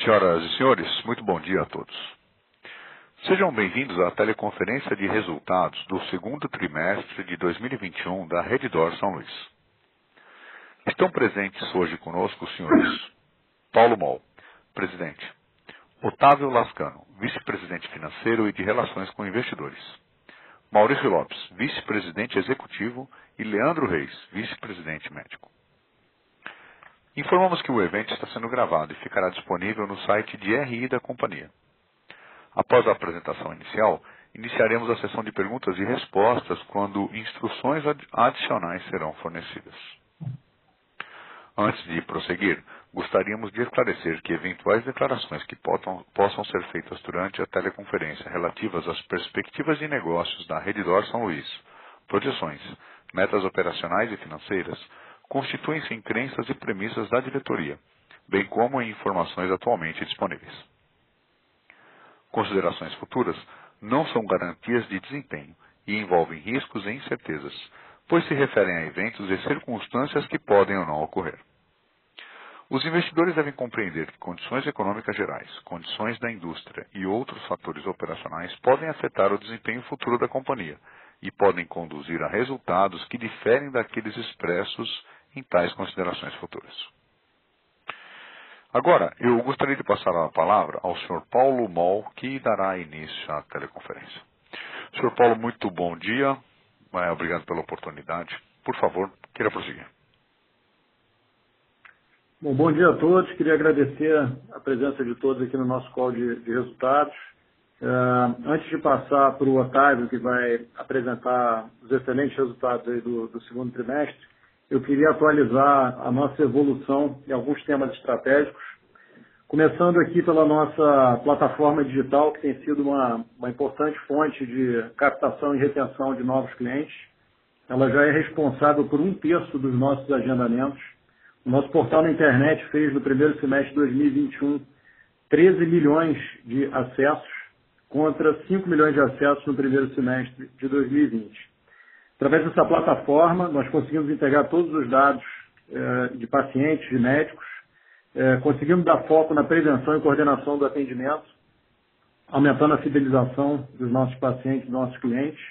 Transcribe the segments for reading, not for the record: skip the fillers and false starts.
Senhoras e senhores, muito bom dia a todos. Sejam bem-vindos à teleconferência de resultados do segundo trimestre de 2021 da Redditor São Luís. Estão presentes hoje conosco os senhores Paulo Moll, presidente, Otávio Lascano, vice-presidente financeiro e de relações com investidores, Maurício Lopes, vice-presidente executivo e Leandro Reis, vice-presidente médico. Informamos que o evento está sendo gravado e ficará disponível no site de RI da companhia. Após a apresentação inicial, iniciaremos a sessão de perguntas e respostas quando instruções adicionais serão fornecidas. Antes de prosseguir, gostaríamos de esclarecer que eventuais declarações que possam ser feitas durante a teleconferência relativas às perspectivas de negócios da Redditor São Luís, projeções, metas operacionais e financeiras, constituem-se em crenças e premissas da diretoria, bem como em informações atualmente disponíveis. Considerações futuras não são garantias de desempenho e envolvem riscos e incertezas, pois se referem a eventos e circunstâncias que podem ou não ocorrer. Os investidores devem compreender que condições econômicas gerais, condições da indústria e outros fatores operacionais podem afetar o desempenho futuro da companhia e podem conduzir a resultados que diferem daqueles expressos em tais considerações futuras. Agora, eu gostaria de passar a palavra ao Sr. Paulo Moll, que dará início à teleconferência. Sr. Paulo, muito bom dia. Obrigado pela oportunidade. Por favor, queira prosseguir. Bom dia a todos. Queria agradecer a presença de todos aqui no nosso call de resultados. Antes de passar para o Otávio, que vai apresentar os excelentes resultados aí do segundo trimestre, eu queria atualizar a nossa evolução em alguns temas estratégicos, começando aqui pela nossa plataforma digital, que tem sido uma importante fonte de captação e retenção de novos clientes. Ela já é responsável por 1/3 dos nossos agendamentos. O nosso portal na internet fez no primeiro semestre de 2021 13 milhões de acessos, contra 5 milhões de acessos no primeiro semestre de 2020. Através dessa plataforma, nós conseguimos integrar todos os dados de pacientes, de médicos, conseguimos dar foco na prevenção e coordenação do atendimento, aumentando a fidelização dos nossos pacientes, dos nossos clientes,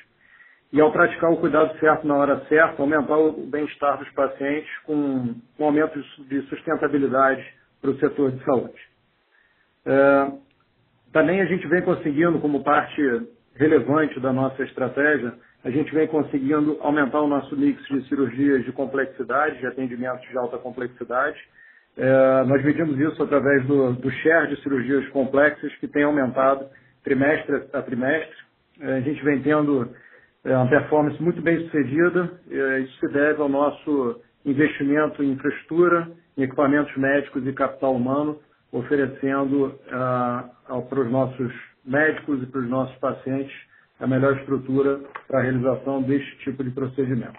e ao praticar o cuidado certo na hora certa, aumentar o bem-estar dos pacientes com um aumento de sustentabilidade para o setor de saúde. Também a gente vem conseguindo, como parte relevante da nossa estratégia, a gente vem conseguindo aumentar o nosso mix de cirurgias de complexidade, de atendimentos de alta complexidade. Nós medimos isso através do share de cirurgias complexas, que tem aumentado trimestre a trimestre. A gente vem tendo uma performance muito bem sucedida. Isso se deve ao nosso investimento em infraestrutura, em equipamentos médicos e capital humano, oferecendo para os nossos médicos e para os nossos pacientes a melhor estrutura para a realização deste tipo de procedimento.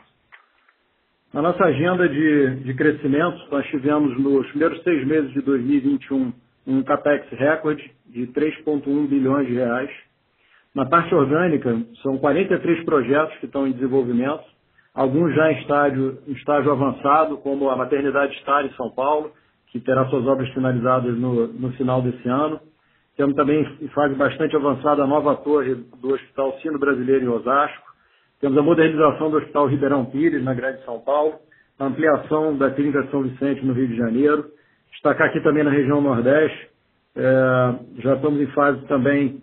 Na nossa agenda de crescimento, nós tivemos nos primeiros 6 meses de 2021 um CAPEX recorde de 3,1 bilhões de reais. Na parte orgânica, são 43 projetos que estão em desenvolvimento, alguns já em estágio avançado, como a Maternidade Star em São Paulo, que terá suas obras finalizadas no final desse ano. Temos também, em fase bastante avançada, a nova torre do Hospital Sino Brasileiro em Osasco. Temos a modernização do Hospital Ribeirão Pires, na Grande São Paulo. A ampliação da Clínica São Vicente, no Rio de Janeiro. Destacar aqui também na região Nordeste. Já estamos em fase também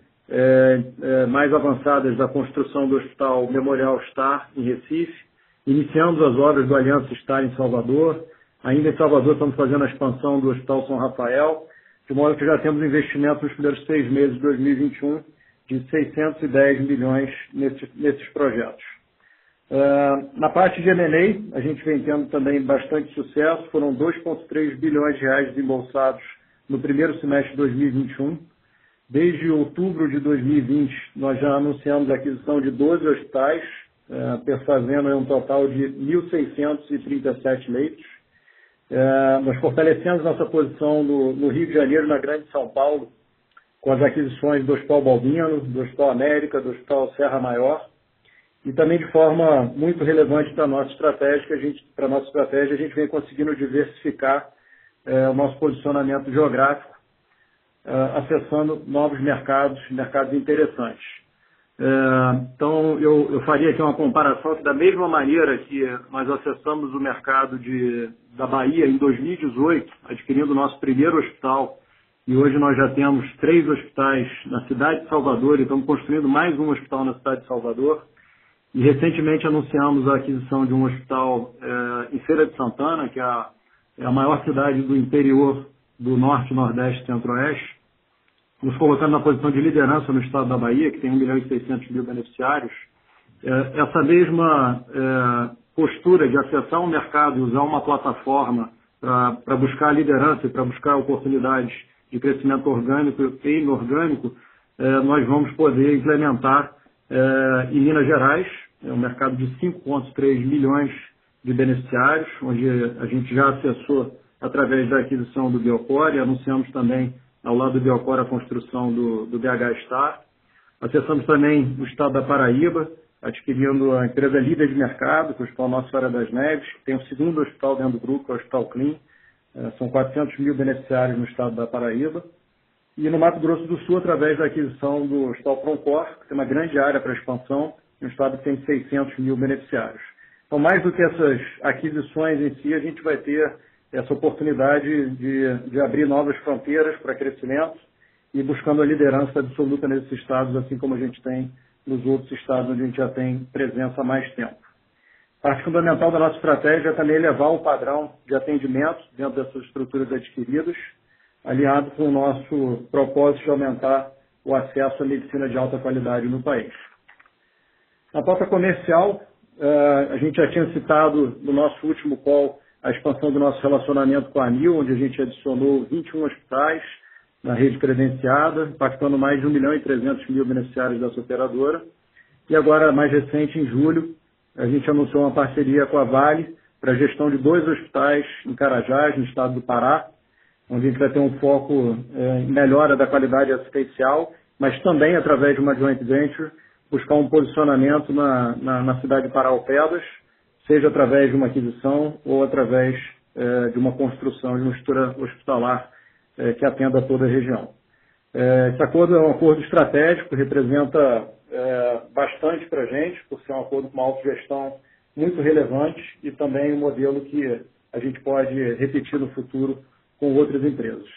mais avançadas da construção do Hospital Memorial Star, em Recife. Iniciamos as obras do Aliança Star em Salvador. Ainda em Salvador estamos fazendo a expansão do Hospital São Rafael, de modo que já temos investimento nos primeiros 6 meses de 2021 de 610 milhões nesses projetos. Na parte de M&A, a gente vem tendo também bastante sucesso. Foram 2,3 bilhões de reais desembolsados no primeiro semestre de 2021. Desde outubro de 2020, nós já anunciamos a aquisição de 12 hospitais, perfazendo um total de 1.637 leitos. Nós fortalecemos nossa posição no Rio de Janeiro, na Grande São Paulo, com as aquisições do Hospital Balbino, do Hospital América, do Hospital Serra Maior, e também de forma muito relevante para a nossa estratégia, a gente vem conseguindo diversificar o nosso posicionamento geográfico, acessando novos mercados interessantes. Então, eu faria aqui uma comparação que da mesma maneira que nós acessamos o mercado da Bahia em 2018, adquirindo o nosso primeiro hospital, e hoje nós já temos 3 hospitais na cidade de Salvador e estamos construindo mais um hospital na cidade de Salvador. E recentemente anunciamos a aquisição de um hospital em Feira de Santana, que é a maior cidade do interior do Norte, Nordeste e Centro-Oeste, nos colocando na posição de liderança no estado da Bahia, que tem 1.600.000 beneficiários. Essa mesma postura de acessar um mercado e usar uma plataforma para buscar a liderança e para buscar oportunidades de crescimento orgânico e inorgânico, nós vamos poder implementar em Minas Gerais, um mercado de 5,3 milhões de beneficiários, onde a gente já acessou através da aquisição do Biocor e anunciamos também ao lado do Biocor a construção do BH Star. Acessamos também o estado da Paraíba, adquirindo a empresa líder de mercado, que é o Hospital Nossa Senhora das Neves, que tem o segundo hospital dentro do grupo, que é o Hospital Clean. São 400.000 beneficiários no estado da Paraíba. E no Mato Grosso do Sul, através da aquisição do Hospital Proncor, que tem uma grande área para expansão, um estado que tem 600.000 beneficiários. Então, mais do que essas aquisições em si, a gente vai ter essa oportunidade de abrir novas fronteiras para crescimento e buscando a liderança absoluta nesses estados, assim como a gente tem nos outros estados onde a gente já tem presença há mais tempo. Parte fundamental da nossa estratégia é também elevar o padrão de atendimento dentro dessas estruturas adquiridas, alinhado com o nosso propósito de aumentar o acesso à medicina de alta qualidade no país. Na pauta comercial, a gente já tinha citado no nosso último call a expansão do nosso relacionamento com a ANIL, onde a gente adicionou 21 hospitais na rede credenciada, impactando mais de 1.300.000 beneficiários dessa operadora. E agora, mais recente, em julho, a gente anunciou uma parceria com a Vale para a gestão de 2 hospitais em Carajás, no estado do Pará, onde a gente vai ter um foco em melhora da qualidade assistencial, mas também, através de uma joint venture, buscar um posicionamento na cidade de Paraupebas, seja através de uma aquisição ou através de uma construção de uma estrutura hospitalar que atenda a toda a região. Esse acordo é um acordo estratégico, representa bastante para a gente, por ser um acordo com uma autogestão muito relevante e também um modelo que a gente pode repetir no futuro com outras empresas.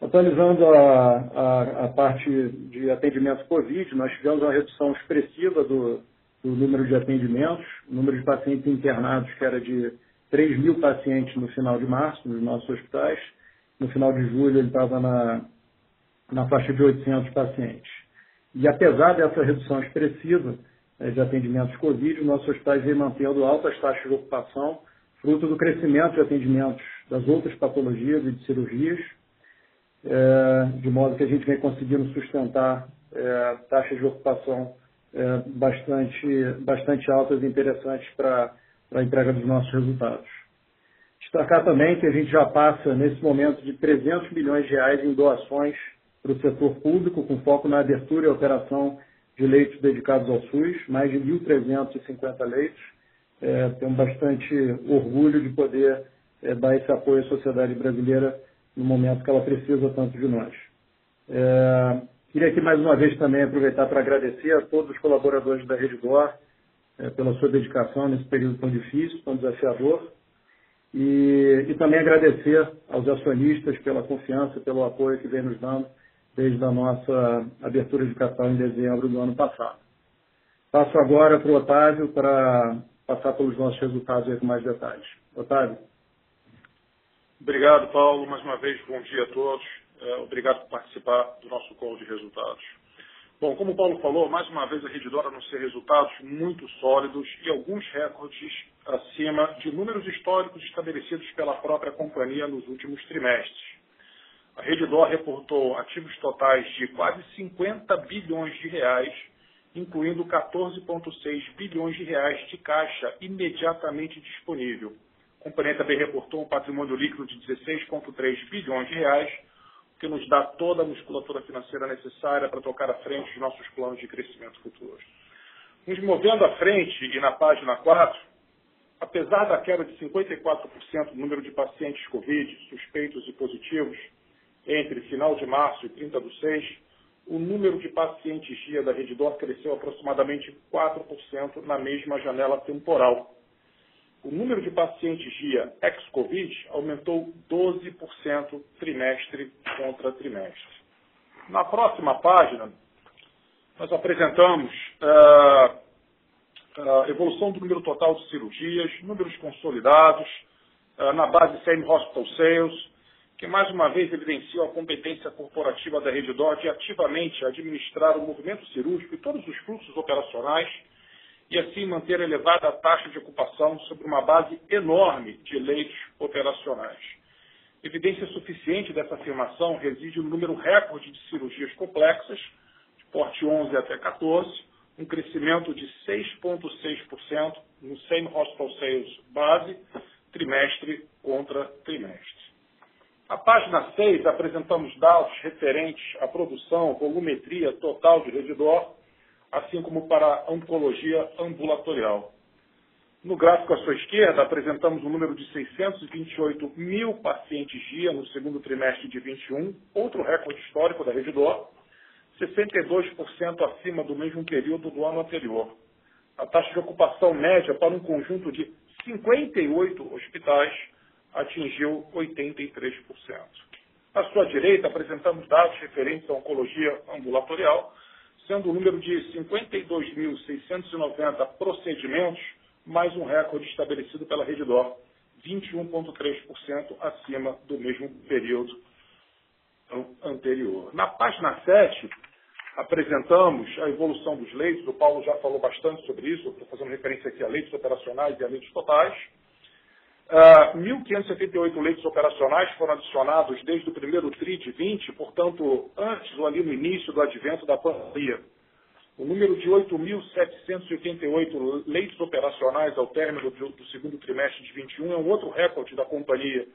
Atualizando a parte de atendimento Covid, nós tivemos uma redução expressiva do número de atendimentos, o número de pacientes internados, que era de 3.000 pacientes no final de março, nos nossos hospitais. No final de julho, ele estava na faixa de 800 pacientes. E apesar dessa redução expressiva de atendimentos Covid, os nossos hospitais vêm mantendo altas taxas de ocupação, fruto do crescimento de atendimentos das outras patologias e de cirurgias, de modo que a gente vem conseguindo sustentar taxas de ocupação bastante altas e interessantes para a entrega dos nossos resultados. Destacar também que a gente já passa, nesse momento, de 300 milhões de reais em doações para o setor público, com foco na abertura e operação de leitos dedicados ao SUS, mais de 1.350 leitos. Temos bastante orgulho de poder dar esse apoio à sociedade brasileira no momento que ela precisa tanto de nós. Queria aqui mais uma vez também aproveitar para agradecer a todos os colaboradores da Redditor pela sua dedicação nesse período tão difícil, tão desafiador, e também agradecer aos acionistas pela confiança, pelo apoio que vem nos dando desde a nossa abertura de capital em dezembro do ano passado. Passo agora para o Otávio para passar pelos nossos resultados aí com mais detalhes. Otávio. Obrigado, Paulo. Mais uma vez, bom dia a todos. Obrigado por participar do nosso call de resultados. Bom, como o Paulo falou, mais uma vez a Redditor anuncia resultados muito sólidos e alguns recordes acima de números históricos estabelecidos pela própria companhia nos últimos trimestres. A Redditor reportou ativos totais de quase 50 bilhões de reais, incluindo 14,6 bilhões de reais de caixa imediatamente disponível. A companhia também reportou um patrimônio líquido de 16,3 bilhões de reais, o que nos dá toda a musculatura financeira necessária para tocar à frente os nossos planos de crescimento futuros. Nos movendo à frente e na página 4, apesar da queda de 54% do número de pacientes Covid, suspeitos e positivos, Entre final de março e 30/6, o número de pacientes dia da Redditor cresceu aproximadamente 4% na mesma janela temporal. O número de pacientes dia ex-Covid aumentou 12% trimestre contra trimestre. Na próxima página, nós apresentamos a evolução do número total de cirurgias, números consolidados, na base Same Hospital Sales, que mais uma vez evidenciou a competência corporativa da Redditor de ativamente administrar o movimento cirúrgico e todos os fluxos operacionais e assim manter elevada a taxa de ocupação sobre uma base enorme de leitos operacionais. Evidência suficiente dessa afirmação reside no número recorde de cirurgias complexas, de porte 11 até 14, um crescimento de 6,6% no Same Hospital Sales base, trimestre contra trimestre. Na página 6, apresentamos dados referentes à produção, volumetria total de Redditor, assim como para a oncologia ambulatorial. No gráfico à sua esquerda, apresentamos um número de 628 mil pacientes dia no segundo trimestre de 21, outro recorde histórico da Redditor, 62% acima do mesmo período do ano anterior. A taxa de ocupação média para um conjunto de 58 hospitais atingiu 83%. À sua direita, apresentamos dados referentes à oncologia ambulatorial, sendo o número de 52.690 procedimentos mais um recorde estabelecido pela Redditor, 21,3% acima do mesmo período anterior. Na página 7, apresentamos a evolução dos leitos. O Paulo já falou bastante sobre isso, estou fazendo referência aqui a leitos operacionais e a leitos totais. 1.578 leitos operacionais foram adicionados desde o primeiro TRI de 20, portanto, antes ou ali no início do advento da pandemia. O número de 8.788 leitos operacionais ao término do segundo trimestre de 21 é um outro recorde da companhia.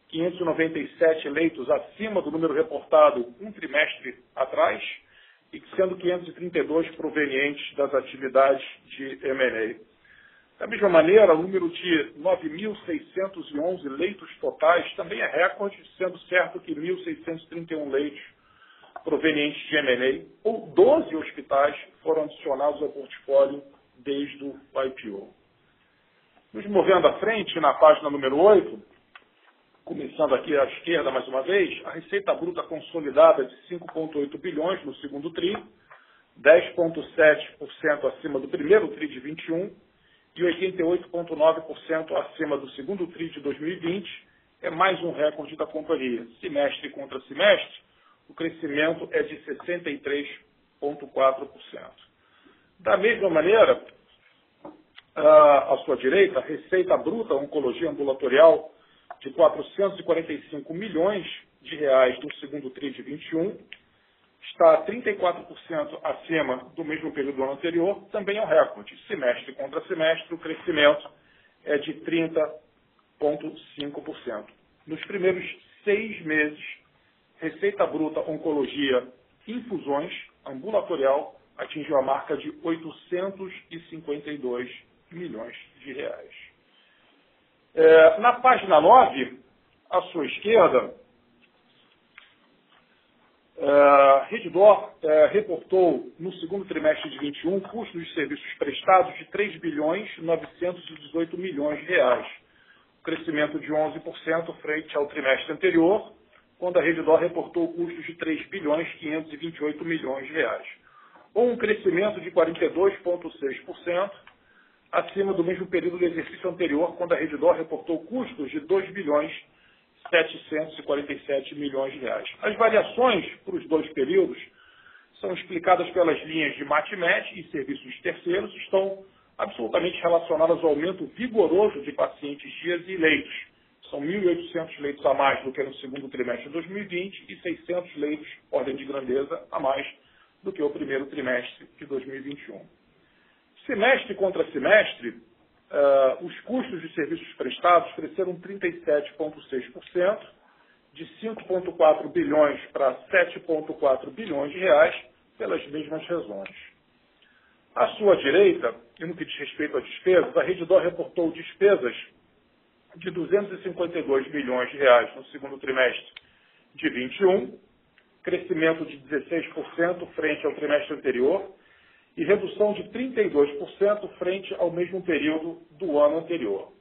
597 leitos acima do número reportado um trimestre atrás, e sendo 532 provenientes das atividades de M&A. Da mesma maneira, o número de 9.611 leitos totais também é recorde, sendo certo que 1.631 leitos provenientes de M&A, ou 12 hospitais foram adicionados ao portfólio desde o IPO. Nos movendo à frente, na página número 8, começando aqui à esquerda mais uma vez, a receita bruta consolidada de 5,8 bilhões no segundo TRI, 10,7% acima do primeiro TRI de 21 e 88,9% acima do segundo TRI de 2020, é mais um recorde da companhia. Semestre contra semestre, o crescimento é de 63,4%. Da mesma maneira, à sua direita, a receita bruta oncologia ambulatorial de 445 milhões de reais no segundo TRI de 21, está 34% acima do mesmo período do ano anterior, também é um recorde. Semestre contra semestre, o crescimento é de 30,5%. Nos primeiros 6 meses, receita bruta oncologia infusões ambulatorial atingiu a marca de 852 milhões de reais. Na página 9, à sua esquerda, Redditor reportou no segundo trimestre de 21 custos de serviços prestados de 3 bilhões 918 milhões de reais, crescimento de 11% frente ao trimestre anterior, quando a Redditor reportou custos de 3 bilhões 528 milhões de reais, ou um crescimento de 42,6% acima do mesmo período do exercício anterior, quando a Redditor reportou custos de 2 bilhões 747 milhões de reais. As variações para os dois períodos são explicadas pelas linhas de MatMed e serviços terceiros, estão absolutamente relacionadas ao aumento vigoroso de pacientes dias e leitos. São 1.800 leitos a mais do que no segundo trimestre de 2020 e 600 leitos, ordem de grandeza, a mais do que o primeiro trimestre de 2021. Semestre contra semestre, os custos de serviços prestados cresceram 37,6%, de 5,4 bilhões para 7,4 bilhões de reais, pelas mesmas razões. À sua direita, e no que diz respeito a despesas, a Redditor reportou despesas de 252 milhões de reais no segundo trimestre de 21, crescimento de 16% frente ao trimestre anterior e redução de 32% frente ao mesmo período do ano anterior.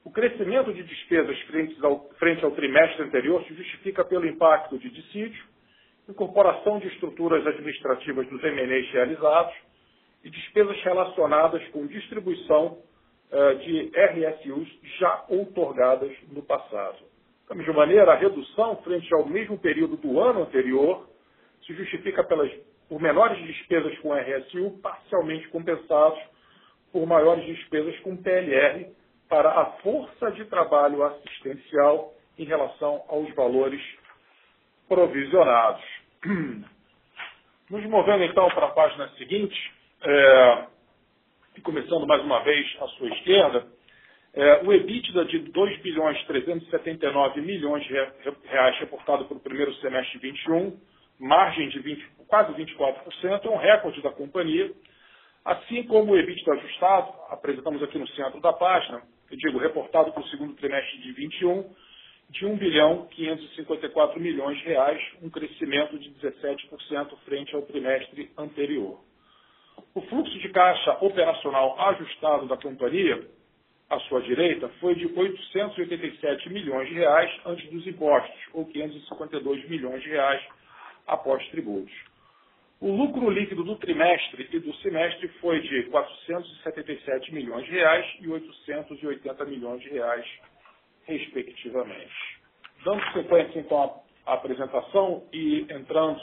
O crescimento de despesas frente ao trimestre anterior se justifica pelo impacto de dissídio, incorporação de estruturas administrativas dos M&As realizados e despesas relacionadas com distribuição de RSUs já outorgadas no passado. Da mesma maneira, a redução frente ao mesmo período do ano anterior se justifica por menores despesas com RSU parcialmente compensados por maiores despesas com PLR para a força de trabalho assistencial em relação aos valores provisionados. Nos movendo então para a página seguinte, e começando mais uma vez à sua esquerda, o EBITDA de 2.379 bilhões de reais reportado para o primeiro semestre de 21, margem de quase 24%, é um recorde da companhia, assim como o EBITDA ajustado, apresentamos aqui no centro da página, reportado para o segundo trimestre de 21, de 1.554 bilhões de reais, um crescimento de 17% frente ao trimestre anterior. O fluxo de caixa operacional ajustado da companhia, à sua direita, foi de 887 milhões de reais antes dos impostos, ou 552 milhões de reais após tributos. O lucro líquido do trimestre e do semestre foi de 477 milhões de reais e 880 milhões de reais, respectivamente. Dando sequência, então, à apresentação e entrando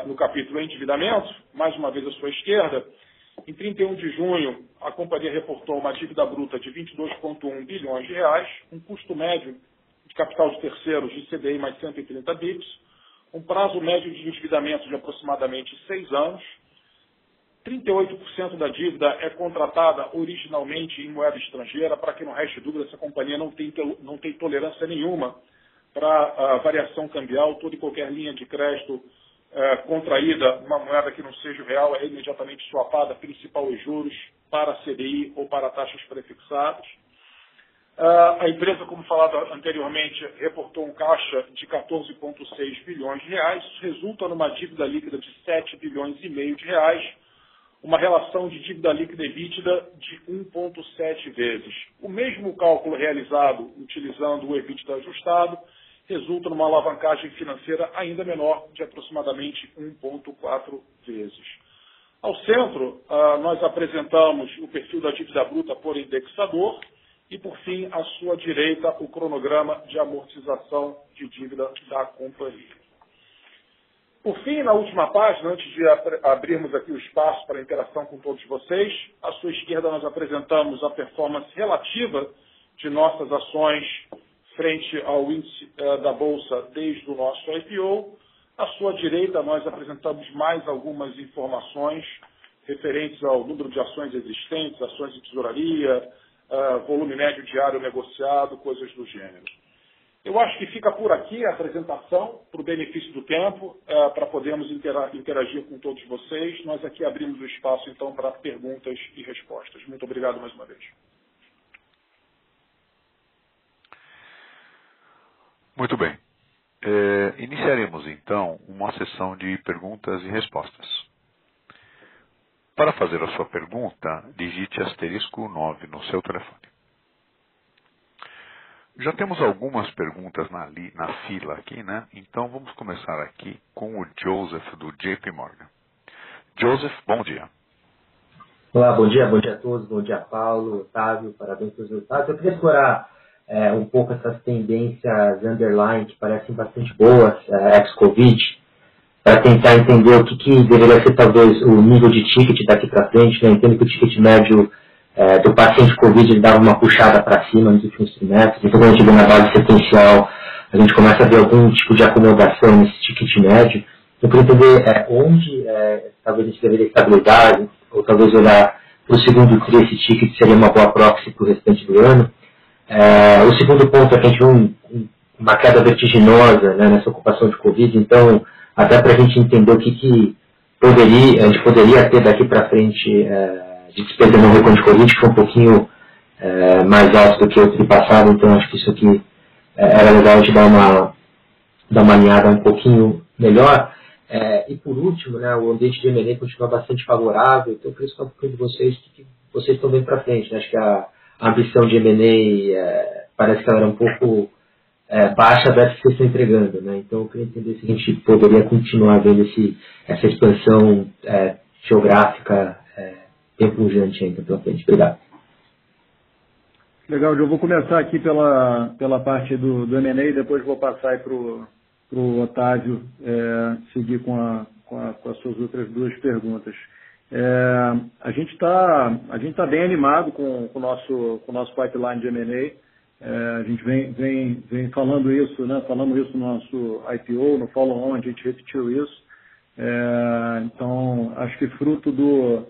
no capítulo endividamento, mais uma vez à sua esquerda, em 31 de junho, a companhia reportou uma dívida bruta de 22,1 bilhões de reais, um custo médio de capital de terceiros de CDI mais 130 bips, um prazo médio de endividamento de aproximadamente 6 anos, 38% da dívida é contratada originalmente em moeda estrangeira. Para que não reste dúvida, essa companhia não tem tolerância nenhuma para a variação cambial. Toda e qualquer linha de crédito contraída numa moeda que não seja o real é imediatamente swapada, principal e juros, para CDI ou para taxas prefixadas. A empresa, como falado anteriormente, reportou um caixa de 14,6 bilhões de reais, isso resulta numa dívida líquida de 7 bilhões e meio de reais, uma relação de dívida líquida EBITDA de 1,7 vezes. O mesmo cálculo realizado utilizando o EBITDA ajustado resulta numa alavancagem financeira ainda menor, de aproximadamente 1,4 vezes. Ao centro, nós apresentamos o perfil da dívida bruta por indexador e, por fim, à sua direita, o cronograma de amortização de dívida da companhia. Por fim, na última página, antes de abrirmos aqui o espaço para interação com todos vocês, à sua esquerda nós apresentamos a performance relativa de nossas ações frente ao índice da Bolsa desde o nosso IPO. À sua direita, nós apresentamos mais algumas informações referentes ao número de ações existentes, ações de tesouraria, volume médio diário negociado, coisas do gênero. Eu acho que fica por aqui a apresentação, para o benefício do tempo, para podermos interagir com todos vocês. Nós aqui abrimos o espaço, então, para perguntas e respostas. Muito obrigado mais uma vez. Muito bem. Iniciaremos, então, uma sessão de perguntas e respostas. Para fazer a sua pergunta, digite *9 no seu telefone. Já temos algumas perguntas na fila aqui, né? Então vamos começar aqui com o Joseph, do JP Morgan. Joseph, bom dia. Olá, bom dia a todos, bom dia Paulo, Otávio, parabéns pelos resultados. Eu queria explorar um pouco essas tendências underlying que parecem bastante boas, ex-Covid, para tentar entender o que deveria ser talvez o nível de ticket daqui para frente, né? Entendo que o ticket médio do paciente Covid ele dava uma puxada para cima nos últimos trimestres, então quando a gente vê na base sequencial, a gente começa a ver algum tipo de acomodação nesse ticket médio. Eu queria entender onde talvez a gente deveria estabilizar, ou talvez olhar para o segundo TRI, esse ticket seria uma boa proxy para o restante do ano. O segundo ponto é que a gente viu uma queda vertiginosa, né, nessa ocupação de Covid, então até para a gente entender o que a gente poderia ter daqui para frente de despesa não recorrente de Covid, que foi um pouquinho mais alto do que o TRI passado, então acho que isso aqui era legal de dar dar uma alinhada um pouquinho melhor. E por último, né, o ambiente de M&A continua bastante favorável, então eu queria saber um pouquinho de vocês, o que vocês estão bem para frente. Né? Acho que a ambição de M&A parece que ela era um pouco baixa versus que vocês estão entregando. Né? Então eu queria entender se a gente poderia continuar vendo essa expansão geográfica bem pujante ainda pela frente. Obrigado. Legal, eu vou começar aqui pela parte do M&A e depois vou passar para o Otávio seguir com as suas outras duas perguntas. A gente tá bem animado com o nosso pipeline de M&A. A gente vem falando isso, né? Falando isso no nosso IPO, no follow-on, a gente repetiu isso. Então, acho que fruto de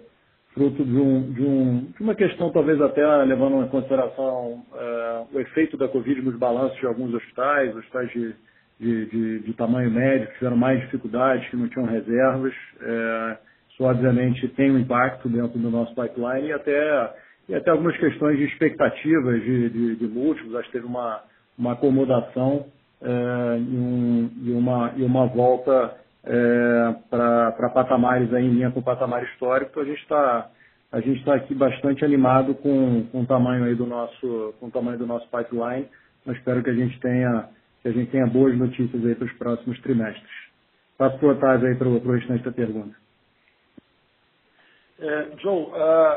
uma questão, talvez até levando em consideração o efeito da Covid nos balanços de alguns hospitais de tamanho médio, que tiveram mais dificuldades, que não tinham reservas. Isso, obviamente, tem um impacto dentro do nosso pipeline e até algumas questões de expectativas de múltiplos. Acho que teve uma acomodação e uma volta para patamares aí em linha com o patamar histórico. Então, a gente está aqui bastante animado com o tamanho aí do nosso pipeline. Eu espero que a gente tenha boas notícias aí para os próximos trimestres. Passo para o Otávio aí para o restante da pergunta. Joe,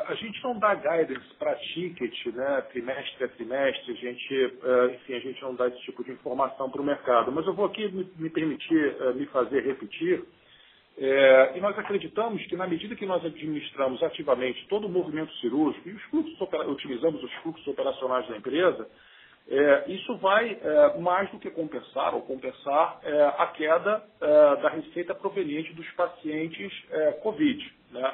a gente não dá guidance para ticket, né, trimestre a trimestre, a gente não dá esse tipo de informação para o mercado. Mas eu vou aqui me permitir me fazer repetir. E nós acreditamos que, na medida que nós administramos ativamente todo o movimento cirúrgico e utilizamos os fluxos operacionais da empresa, isso vai mais do que compensar a queda da receita proveniente dos pacientes COVID, né?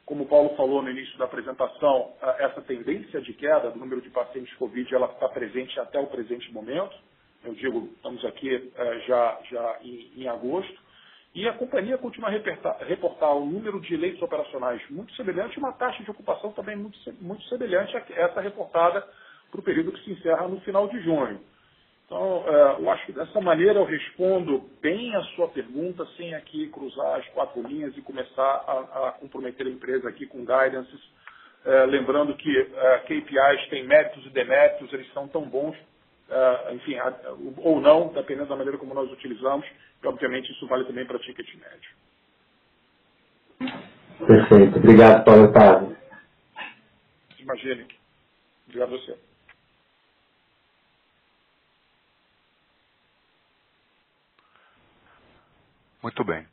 Como o Paulo falou no início da apresentação, essa tendência de queda do número de pacientes COVID ela está presente até o presente momento. Eu digo, estamos aqui já em agosto. E a companhia continua a reportar um número de leitos operacionais muito semelhante e uma taxa de ocupação também muito semelhante a essa reportada para o período que se encerra no final de junho. Então, eu acho que dessa maneira eu respondo bem a sua pergunta, sem aqui cruzar as quatro linhas e começar a comprometer a empresa aqui com guidances. Lembrando que KPIs têm méritos e deméritos, eles são tão bons, enfim, ou não, dependendo da maneira como nós utilizamos, e obviamente isso vale também para ticket médio. Perfeito. Obrigado, Paulo Otávio. Imagine. Obrigado a você. Muito bem.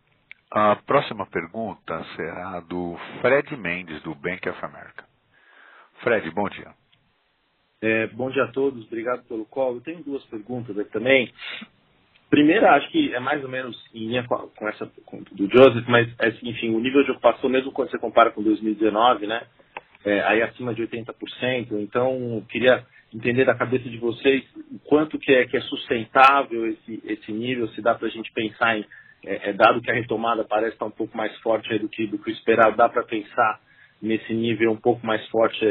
A próxima pergunta será do Fred Mendes, do Bank of America. Fred, bom dia. Bom dia a todos, obrigado pelo call. Eu tenho duas perguntas aqui também. Primeira, acho que é mais ou menos em linha com essa do Joseph, mas, enfim, o nível de ocupação, mesmo quando você compara com 2019, né, aí acima de 80%. Então, queria entender da cabeça de vocês o quanto que é sustentável esse nível, se dá para a gente pensar em, dado que a retomada parece estar um pouco mais forte aí do que esperado, dá para pensar nesse nível um pouco mais forte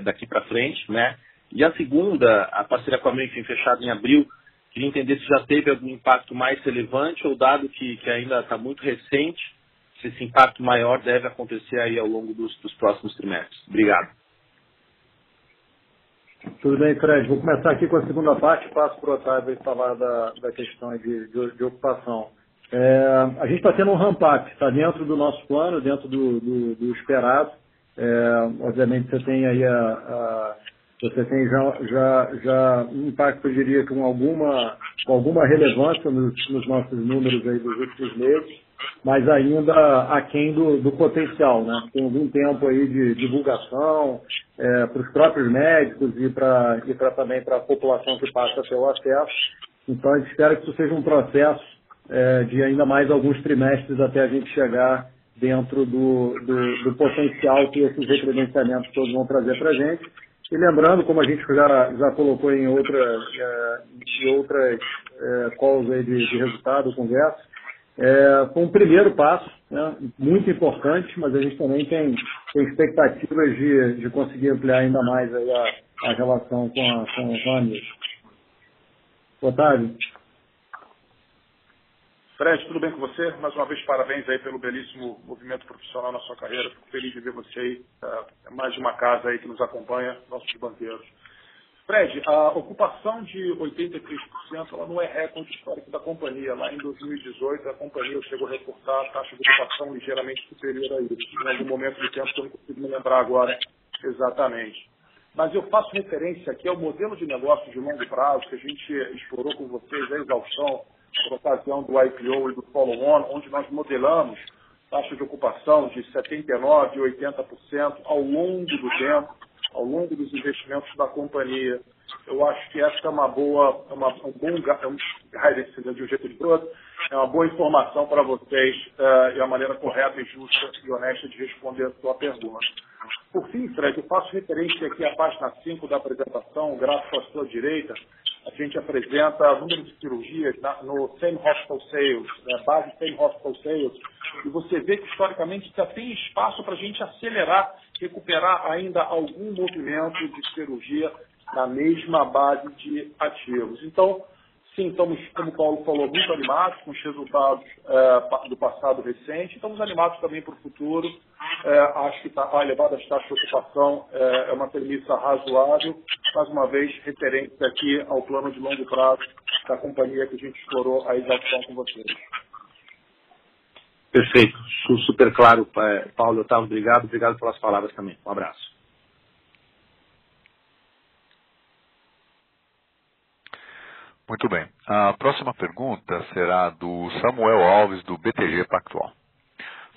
daqui para frente, né? E a segunda, a parceria com a Memphis fechada em abril, queria entender se já teve algum impacto mais relevante ou dado que ainda está muito recente, se esse impacto maior deve acontecer aí ao longo dos próximos trimestres. Obrigado. Tudo bem, Fred. Vou começar aqui com a segunda parte, passo para o Otávio falar da questão de ocupação. A gente está tendo um ramp-up, está dentro do nosso plano, dentro do esperado. Obviamente você tem aí já um impacto, eu diria, com alguma relevância nos nossos números aí dos últimos meses, mas ainda aquém do potencial, né? Tem algum tempo aí de divulgação para os próprios médicos e também para a população que passa a ter o acesso. Então a gente espera que isso seja um processo de ainda mais alguns trimestres até a gente chegar dentro do potencial que esses recredenciamentos todos vão trazer para a gente. E lembrando, como a gente já colocou em outras calls aí de resultado, conversa, foi um primeiro passo, né, muito importante, mas a gente também tem expectativas de conseguir ampliar ainda mais aí a relação com a ANIS. Otávio? Fred, tudo bem com você? Mais uma vez, parabéns aí pelo belíssimo movimento profissional na sua carreira. Fico feliz de ver você aí. É mais de uma casa aí que nos acompanha, nossos banqueiros. Fred, a ocupação de 83% ela não é recorde histórico da companhia. Lá em 2018, a companhia chegou a reportar a taxa de ocupação ligeiramente superior a isso. Em algum momento do tempo que eu não consigo me lembrar agora exatamente. Mas eu faço referência aqui ao modelo de negócio de longo prazo que a gente explorou com vocês a exaustão por ocasião do IPO e do follow-on, onde nós modelamos taxa de ocupação de 79% e 80% ao longo do tempo, ao longo dos investimentos da companhia. Eu acho que essa é uma boa, guidance de um jeito de todo, é uma boa informação para vocês e a maneira correta e justa e honesta de responder a sua pergunta. Por fim, Fred, eu faço referência aqui à página 5 da apresentação, o gráfico à sua direita. A gente apresenta o número de cirurgias no Same Hospital Sales, base Same Hospital Sales, e você vê que, historicamente, já tem espaço para a gente acelerar, recuperar ainda algum movimento de cirurgia na mesma base de ativos. Então, sim, estamos, como o Paulo falou, muito animados com os resultados do passado recente. Estamos animados também para o futuro. Acho que a elevada taxa de ocupação é uma premissa razoável. Mais uma vez, referência aqui ao plano de longo prazo da companhia que a gente explorou a exaustão com vocês. Perfeito. Super claro, Paulo, Otávio. Obrigado pelas palavras também. Um abraço. Muito bem. A próxima pergunta será do Samuel Alves, do BTG Pactual.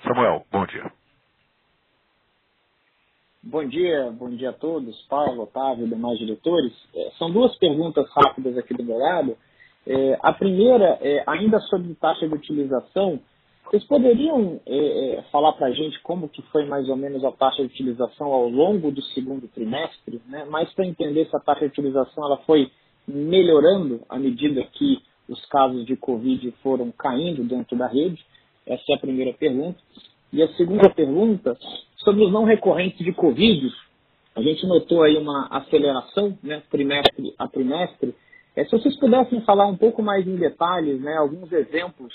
Samuel, bom dia. Bom dia a todos, Paulo, Otávio e demais diretores. São duas perguntas rápidas aqui do meu lado. A primeira é ainda sobre taxa de utilização. Vocês poderiam falar para a gente como que foi mais ou menos a taxa de utilização ao longo do segundo trimestre, né? Mais para entender se a taxa de utilização ela foi melhorando à medida que os casos de Covid foram caindo dentro da rede? Essa é a primeira pergunta. E a segunda pergunta, sobre os não recorrentes de Covid, a gente notou aí uma aceleração, né, trimestre a trimestre. Se vocês pudessem falar um pouco mais em detalhes, né, alguns exemplos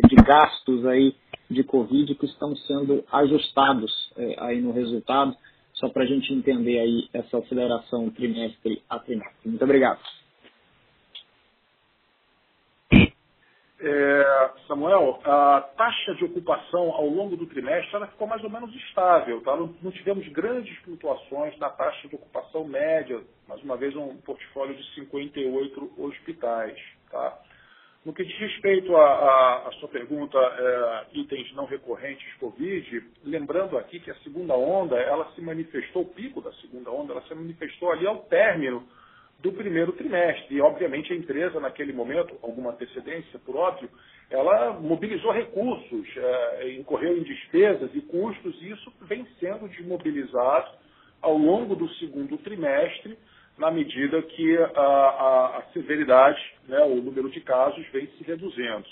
de gastos aí de Covid que estão sendo ajustados aí no resultado, só para a gente entender aí essa aceleração trimestre a trimestre. Muito obrigado. Samuel, a taxa de ocupação ao longo do trimestre ela ficou mais ou menos estável. Tá? Não tivemos grandes flutuações na taxa de ocupação média. Mais uma vez, um portfólio de 58 hospitais. Tá? No que diz respeito à sua pergunta, itens não recorrentes Covid, lembrando aqui que a segunda onda, ela se manifestou, o pico da segunda onda, ela se manifestou ali ao término do primeiro trimestre. E, obviamente, a empresa, naquele momento, alguma antecedência, por óbvio, ela mobilizou recursos, incorreu em despesas e custos, e isso vem sendo desmobilizado ao longo do segundo trimestre, na medida que a severidade, né, o número de casos vem se reduzindo.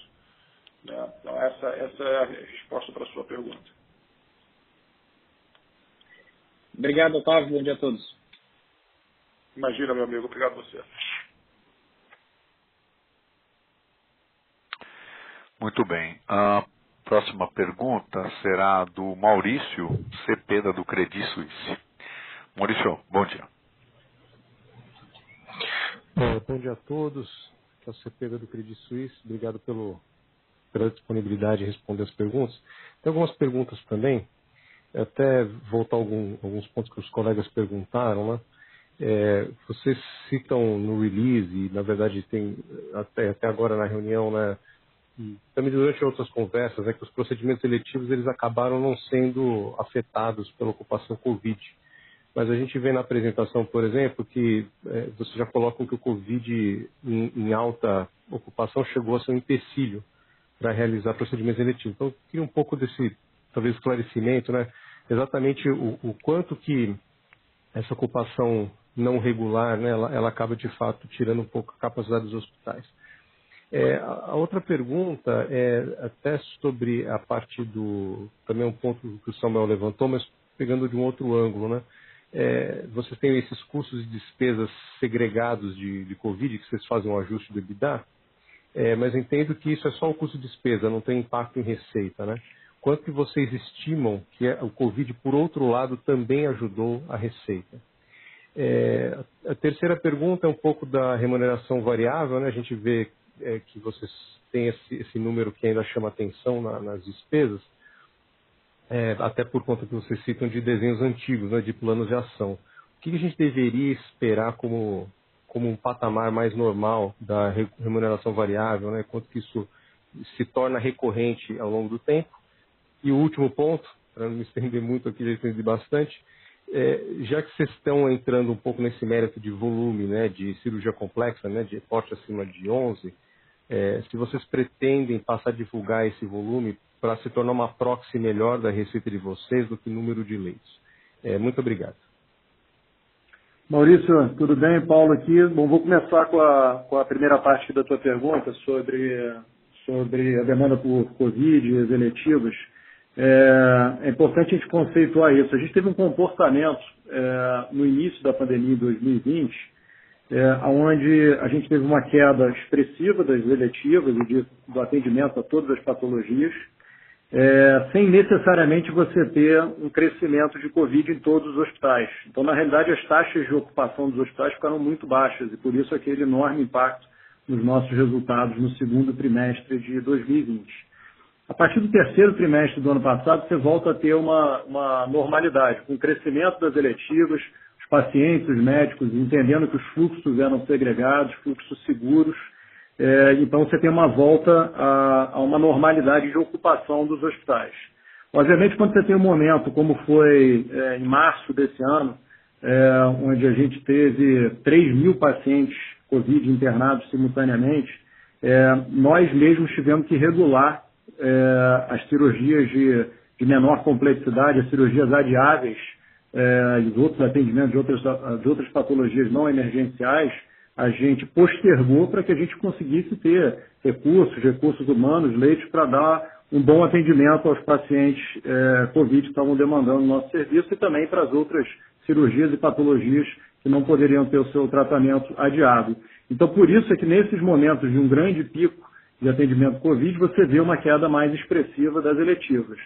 Né? Então, essa é a resposta para a sua pergunta. Obrigado, Otávio. Bom dia a todos. Imagina, meu amigo. Obrigado a você. Muito bem. A próxima pergunta será do Maurício Cepeda, do Credit Suisse. Maurício, bom dia. Bom dia a todos. Aqui é o Cepeda do Credit Suisse. Obrigado pela disponibilidade de responder as perguntas. Tem algumas perguntas também. Até voltar a alguns pontos que os colegas perguntaram, né? Vocês citam no release, e na verdade tem até agora na reunião, né, e também durante outras conversas, que os procedimentos eletivos eles acabaram não sendo afetados pela ocupação Covid. Mas a gente vê na apresentação, por exemplo, que vocês já colocam que o Covid em alta ocupação chegou a ser um empecilho para realizar procedimentos eletivos. Então, eu queria um pouco desse, talvez, esclarecimento, né? Exatamente o quanto que essa ocupação não regular, né, ela acaba, de fato, tirando um pouco a capacidade dos hospitais. A outra pergunta é até sobre a parte também um ponto que o Samuel levantou, mas pegando de um outro ângulo, né? Vocês têm esses custos e despesas segregados de Covid, que vocês fazem um ajuste do EBITDA. mas eu entendo que isso é só um custo de despesa, não tem impacto em receita, né? Quanto que vocês estimam que o Covid, por outro lado, também ajudou a receita? A terceira pergunta é um pouco da remuneração variável, né? A gente vê que vocês têm esse número que ainda chama atenção nas despesas, até por conta que vocês citam de desenhos antigos, né? De planos de ação. O que a gente deveria esperar como um patamar mais normal da remuneração variável, né? Quanto que isso se torna recorrente ao longo do tempo? E o último ponto, para não me estender muito aqui, já estendi bastante, já que vocês estão entrando um pouco nesse mérito de volume, né, de cirurgia complexa, né, de porte acima de 11, se vocês pretendem passar a divulgar esse volume para se tornar uma proxy melhor da receita de vocês do que o número de leitos. Muito obrigado. Maurício, tudo bem? Paulo aqui. Bom, vou começar com a primeira parte da tua pergunta sobre a demanda por Covid e as eletivas. É importante a gente conceituar isso. A gente teve um comportamento no início da pandemia de 2020, onde a gente teve uma queda expressiva das eletivas e do atendimento a todas as patologias, sem necessariamente você ter um crescimento de Covid em todos os hospitais. Então, na realidade, as taxas de ocupação dos hospitais ficaram muito baixas e por isso aquele enorme impacto nos nossos resultados no segundo trimestre de 2020. A partir do terceiro trimestre do ano passado, você volta a ter uma normalidade, com o crescimento das eletivas, os pacientes, os médicos, entendendo que os fluxos eram segregados, fluxos seguros. Então, você tem uma volta a uma normalidade de ocupação dos hospitais. Obviamente, quando você tem um momento, como foi em março desse ano, onde a gente teve 3.000 pacientes Covid internados simultaneamente, nós mesmos tivemos que regular as cirurgias de menor complexidade, as cirurgias adiáveis e os outros atendimentos de outras patologias não emergenciais, a gente postergou para que a gente conseguisse ter recursos humanos, leitos para dar um bom atendimento aos pacientes Covid que estavam demandando o nosso serviço e também para as outras cirurgias e patologias que não poderiam ter o seu tratamento adiado. Então, por isso é que nesses momentos de um grande pico de atendimento Covid, você vê uma queda mais expressiva das eletivas.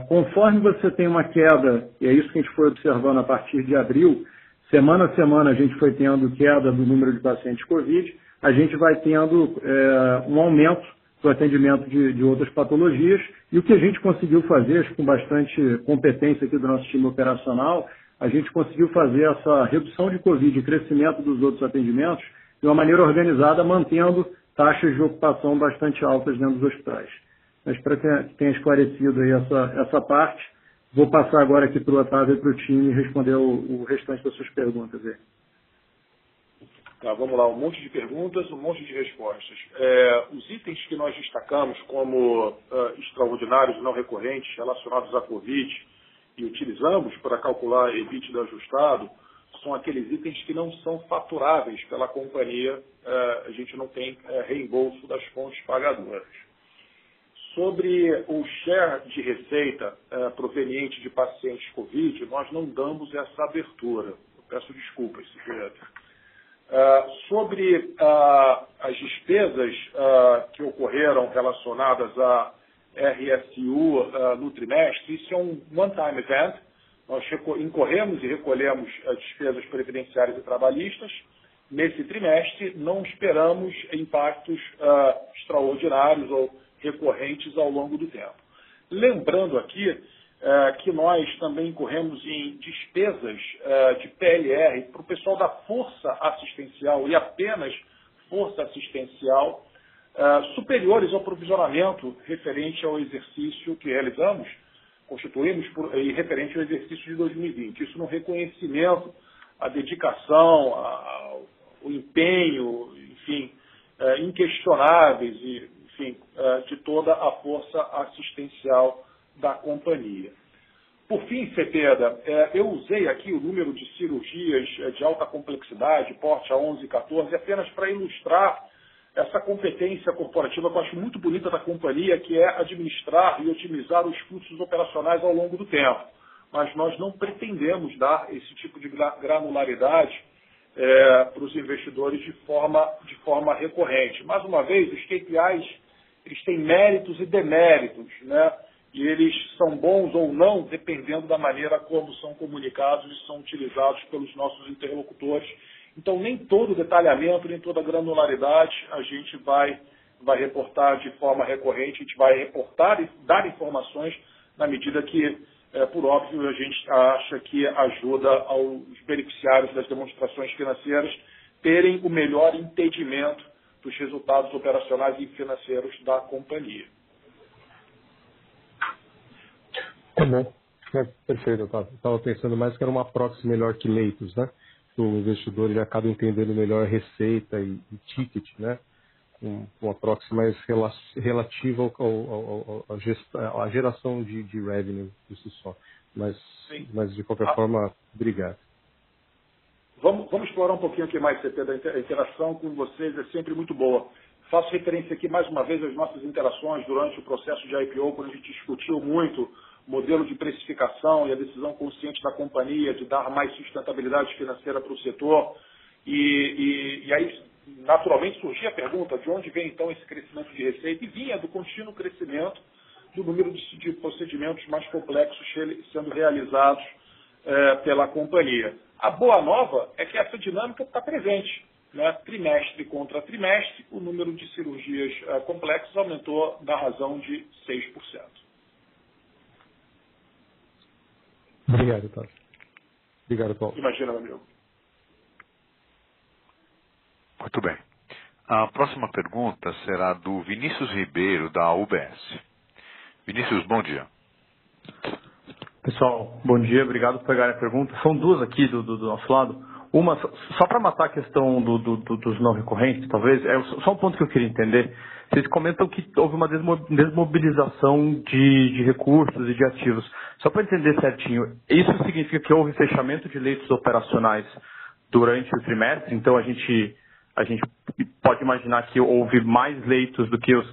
Conforme você tem uma queda, e é isso que a gente foi observando a partir de abril, semana a semana a gente foi tendo queda do número de pacientes Covid, a gente vai tendo um aumento do atendimento de outras patologias, e o que a gente conseguiu fazer, acho que com bastante competência aqui do nosso time operacional, a gente conseguiu fazer essa redução de Covid e crescimento dos outros atendimentos de uma maneira organizada, mantendo taxas de ocupação bastante altas dentro dos hospitais. Mas para que tenha esclarecido aí essa parte, vou passar agora aqui para o Otávio e para o time responder o restante das suas perguntas aí. Tá, vamos lá, um monte de perguntas, um monte de respostas. Os itens que nós destacamos como extraordinários e não recorrentes relacionados à Covid e utilizamos para calcular EBITDA ajustado são aqueles itens que não são faturáveis pela companhia, a gente não tem reembolso das fontes pagadoras. Sobre o share de receita proveniente de pacientes Covid, nós não damos essa abertura. Eu peço desculpas, secretário. Sobre as despesas que ocorreram relacionadas a RSU no trimestre, isso é um one-time event. Nós incorremos e recolhemos despesas previdenciárias e trabalhistas. Nesse trimestre, não esperamos impactos extraordinários ou recorrentes ao longo do tempo. Lembrando aqui que nós também incorremos em despesas de PLR para o pessoal da força assistencial e apenas força assistencial superiores ao provisionamento referente ao exercício que realizamos, constituímos e referente ao exercício de 2020. Isso no reconhecimento, a dedicação, o empenho, enfim, inquestionáveis e, enfim, de toda a força assistencial da companhia. Por fim, Cepeda, eu usei aqui o número de cirurgias de alta complexidade, porte a 11 e 14, apenas para ilustrar essa competência corporativa que eu acho muito bonita da companhia, que é administrar e otimizar os fluxos operacionais ao longo do tempo. Mas nós não pretendemos dar esse tipo de granularidade para os investidores de forma recorrente. Mais uma vez, os KPIs eles têm méritos e deméritos, né? E eles são bons ou não, dependendo da maneira como são comunicados e são utilizados pelos nossos interlocutores. Então, nem todo detalhamento, nem toda granularidade a gente vai reportar de forma recorrente, a gente vai reportar e dar informações na medida que, por óbvio, a gente acha que ajuda aos beneficiários das demonstrações financeiras terem o melhor entendimento dos resultados operacionais e financeiros da companhia. Tá bom. Perfeito. Eu estava pensando mais que era uma proxy melhor que leitos, né? O investidor ele acaba entendendo melhor receita e ticket, né? Uma proxy mais relativa à geração de revenue por si só. Mas de qualquer forma, obrigado. Vamos explorar um pouquinho aqui mais, CP, da interação com vocês, é sempre muito boa. Faço referência aqui mais uma vez às nossas interações durante o processo de IPO, quando a gente discutiu muito o modelo de precificação e a decisão consciente da companhia de dar mais sustentabilidade financeira para o setor. E aí, naturalmente, surgia a pergunta de onde vem, então, esse crescimento de receita, e vinha do contínuo crescimento do número de procedimentos mais complexos sendo realizados pela companhia. A boa nova é que essa dinâmica está presente, né? Trimestre contra trimestre, o número de cirurgias complexas aumentou na razão de 6%. Obrigado, Paulo. Obrigado, Paulo. Imagina, meu amigo. Muito bem. A próxima pergunta será do Vinícius Ribeiro, da UBS. Vinícius, bom dia. Pessoal, bom dia, obrigado por pegarem a pergunta. São duas aqui do nosso lado. Uma, só para matar a questão dos não recorrentes, talvez, é só um ponto que eu queria entender. Vocês comentam que houve uma desmobilização de recursos e de ativos. Só para entender certinho, isso significa que houve fechamento de leitos operacionais durante o trimestre? Então a gente pode imaginar que houve mais leitos do que os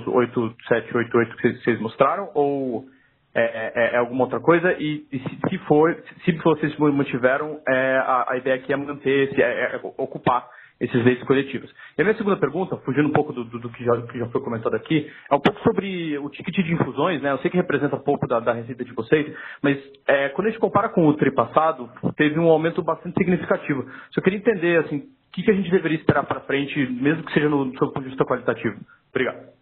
8788 que vocês mostraram? Ou é alguma outra coisa? E se vocês mantiveram, a ideia aqui é manter, ocupar esses leitos coletivos. E a minha segunda pergunta, fugindo um pouco do que já foi comentado aqui, é um pouco sobre o ticket de infusões, né? Eu sei que representa pouco da receita de vocês, mas quando a gente compara com o tri passado, teve um aumento bastante significativo. Só queria entender, assim, o que a gente deveria esperar para frente, mesmo que seja do seu ponto de vista qualitativo. Obrigado.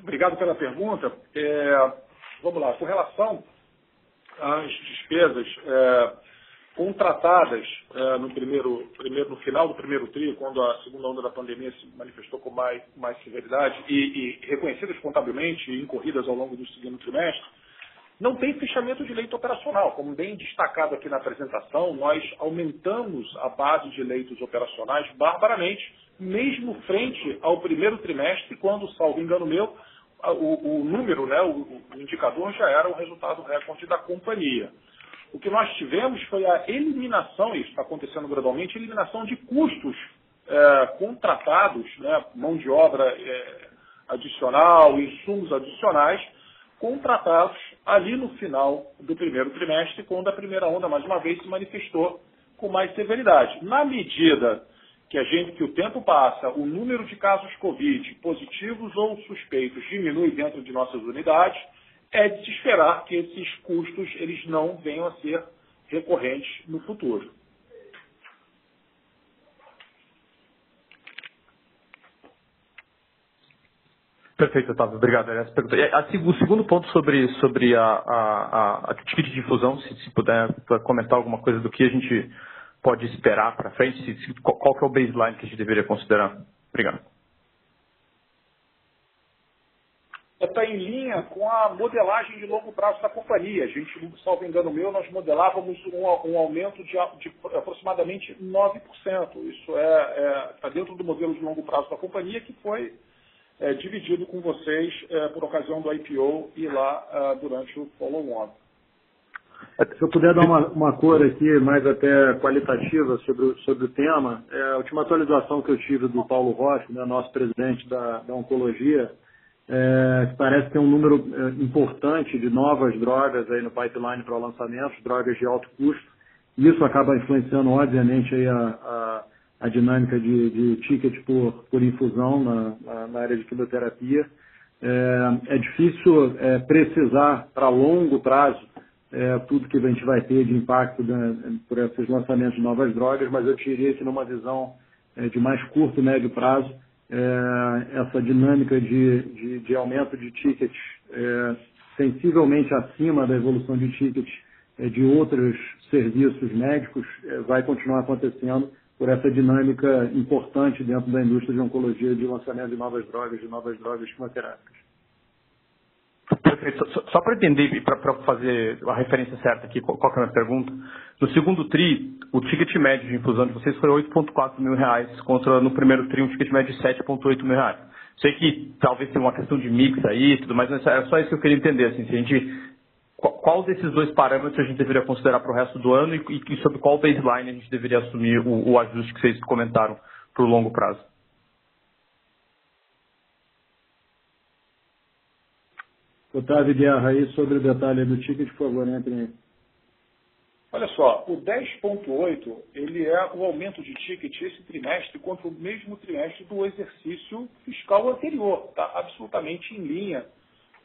Obrigado pela pergunta. Vamos lá. Com relação às despesas contratadas no final do primeiro tri, quando a segunda onda da pandemia se manifestou com mais severidade e reconhecidas contabilmente e incorridas ao longo do segundo trimestre, não tem fechamento de leito operacional. Como bem destacado aqui na apresentação, nós aumentamos a base de leitos operacionais barbaramente, mesmo frente ao primeiro trimestre, quando, salvo engano meu, o número, né, o indicador já era o resultado recorde da companhia. O que nós tivemos foi a eliminação, isso está acontecendo gradualmente, a eliminação de custos contratados, né, mão de obra adicional, insumos adicionais, contratados ali no final do primeiro trimestre, quando a primeira onda, mais uma vez, se manifestou com mais severidade. Na medida que o tempo passa, o número de casos Covid, positivos ou suspeitos, diminui dentro de nossas unidades, é de se esperar que esses custos eles não venham a ser recorrentes no futuro. Perfeito, Otávio. Obrigado. O segundo ponto sobre a ticket de infusão, se puder comentar alguma coisa do que a gente pode esperar para frente, qual que é o baseline que a gente deveria considerar? Obrigado. Está em linha com a modelagem de longo prazo da companhia. A gente, salvo engano meu, nós modelávamos um aumento de aproximadamente 9%. Isso está dentro do modelo de longo prazo da companhia, que foi dividido com vocês por ocasião do IPO e lá durante o follow-on. Se eu puder dar uma cor aqui mais até qualitativa sobre o tema, a última atualização que eu tive do Paulo Rocha, né, nosso presidente da Oncologia, que parece ter um número importante de novas drogas aí no pipeline para o lançamento, drogas de alto custo. Isso acaba influenciando, obviamente, aí a dinâmica de ticket por infusão na área de quimioterapia. É difícil precisar para longo prazo tudo que a gente vai ter de impacto por esses lançamentos de novas drogas, mas eu diria que numa visão de mais curto e médio prazo, essa dinâmica de aumento de tickets sensivelmente acima da evolução de tickets de outros serviços médicos vai continuar acontecendo por essa dinâmica importante dentro da indústria de oncologia de lançamento de novas drogas quimioterápicas. Perfeito. Só para entender e para fazer a referência certa aqui, qual que é a minha pergunta? No segundo TRI, o ticket médio de infusão de vocês foi R$8,4 mil, contra no primeiro TRI um ticket médio de R$7,8 mil. Sei que talvez tenha uma questão de mix aí e tudo mais, mas é só isso que eu queria entender. Assim, se a gente, qual desses dois parâmetros a gente deveria considerar para o resto do ano e sobre qual baseline a gente deveria assumir o ajuste que vocês comentaram para o longo prazo? Otávio Guerra, aí sobre o detalhe do ticket, por favor, entre aí. Olha só, o 10,8 ele é o aumento de ticket esse trimestre contra o mesmo trimestre do exercício fiscal anterior. Está absolutamente em linha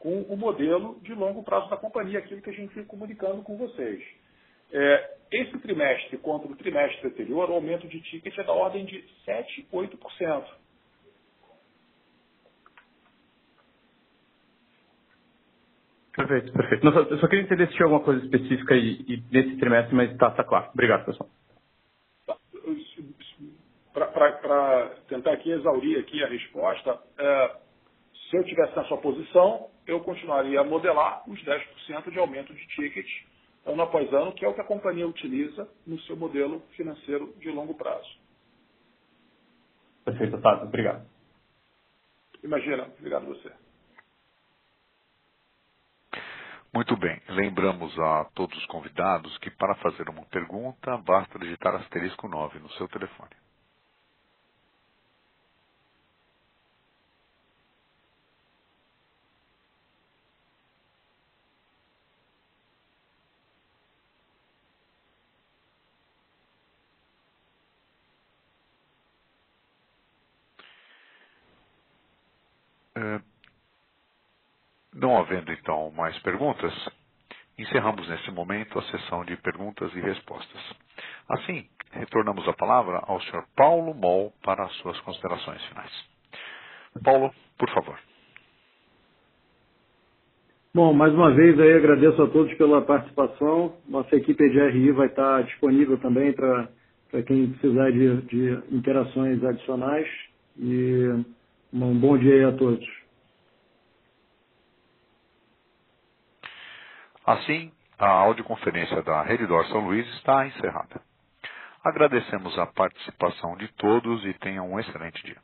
com o modelo de longo prazo da companhia, aquilo que a gente vem comunicando com vocês. Esse trimestre contra o trimestre anterior, o aumento de ticket é da ordem de 7, 8%. Perfeito, perfeito. Não, eu só queria entender se tinha alguma coisa específica aí nesse trimestre, mas está claro. Obrigado, pessoal. Para tentar aqui exaurir aqui a resposta, se eu tivesse na sua posição, eu continuaria a modelar os 10% de aumento de ticket ano após ano, que é o que a companhia utiliza no seu modelo financeiro de longo prazo. Perfeito, Otávio. Obrigado. Imagina. Obrigado a você. Muito bem. Lembramos a todos os convidados que para fazer uma pergunta, basta digitar asterisco 9 no seu telefone. Não havendo, então, mais perguntas, encerramos nesse momento a sessão de perguntas e respostas. Assim, retornamos a palavra ao Sr. Paulo Moll para as suas considerações finais. Paulo, por favor. Bom, mais uma vez aí agradeço a todos pela participação. Nossa equipe de RI vai estar disponível também para quem precisar de interações adicionais. E um bom dia aí a todos. Assim, a audioconferência da Redditor São Luís está encerrada. Agradecemos a participação de todos e tenham um excelente dia.